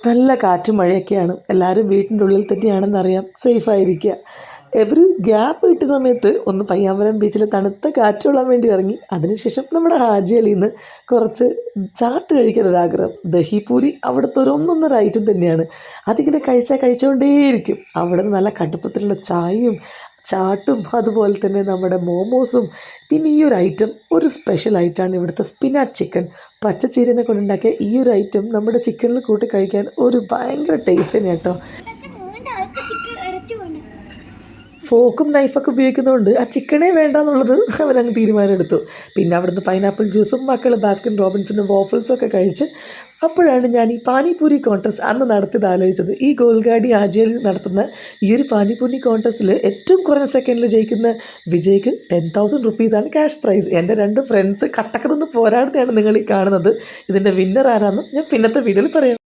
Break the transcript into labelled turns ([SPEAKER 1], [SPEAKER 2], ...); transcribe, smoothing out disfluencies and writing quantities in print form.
[SPEAKER 1] നല്ല കാറ്റും മഴയൊക്കെയാണ്. എല്ലാവരും വീട്ടിൻ്റെ ഉള്ളിൽ തന്നെയാണെന്നറിയാം. സേഫായിരിക്കുക. ഒരു ഗ്യാപ്പ് കിട്ടിയ സമയത്ത് ഒന്ന് പയ്യാമ്പലം ബീച്ചിൽ തണുത്ത കാറ്റ് കൊള്ളാൻ വേണ്ടി ഇറങ്ങി. അതിനുശേഷം നമ്മുടെ ഹാജി അലിയിൽ നിന്ന് കുറച്ച് ചാട്ട് കഴിക്കാനൊരാഗ്രഹം. ദഹിപൂരി അവിടുത്തെ ഒരു ഒന്നൊന്നര ഐറ്റം തന്നെയാണ്. അതിങ്ങനെ കഴിച്ചുകൊണ്ടേയിരിക്കും. അവിടെ നിന്ന് നല്ല കടുപ്പത്തിലുള്ള ചായയും ചാട്ടും അതുപോലെ തന്നെ നമ്മുടെ മോമോസും. പിന്നെ ഈ ഒരു ഐറ്റം ഒരു സ്പെഷ്യൽ ഐറ്റമാണ് ഇവിടുത്തെ സ്പിനാച്ച് ചിക്കൻ. പച്ചച്ചീരനെ കൊണ്ടുണ്ടാക്കിയ ഈ ഒരു ഐറ്റം നമ്മുടെ ചിക്കനിൽ കൂട്ടി കഴിക്കാൻ ഒരു ഭയങ്കര ടേസ്റ്റ് തന്നെ കേട്ടോ. ഫോക്കും നൈഫൊക്കെ ഉപയോഗിക്കുന്നതുകൊണ്ട് ആ ചിക്കനേ വേണ്ടെന്നുള്ളത് അവരങ്ങ് തീരുമാനമെടുത്തു. പിന്നെ അവിടുന്ന് പൈനാപ്പിൾ ജ്യൂസും മക്കൾ ബാസ്കിൻ റോബിൻസിൻ്റെ വോഫിൾസൊക്കെ കഴിച്ച് അപ്പോഴാണ് ഞാൻ ഈ പാനിപൂരി കോൺടെസ്റ്റ് അന്ന് നടത്തിയത് ആലോചിച്ചത്. ഈ ഗോൽഗാഡി ആജിയിൽ നടത്തുന്ന ഈ ഒരു പാനിപൂരി കോൺടെസ്റ്റിൽ ഏറ്റവും കുറഞ്ഞ സെക്കൻഡിൽ ജയിക്കുന്ന വിജയ്ക്ക് 10,000 റുപ്പീസാണ് ക്യാഷ് പ്രൈസ്. എൻ്റെ 2 ഫ്രണ്ട്സ് കട്ടക്കത്തുനിന്ന് പോരാടുന്നതാണ് നിങ്ങൾ ഈ കാണുന്നത്. ഇതിൻ്റെ വിന്നർ ആരാണെന്ന് ഞാൻ പിന്നത്തെ വീഡിയോയിൽ പറയാം.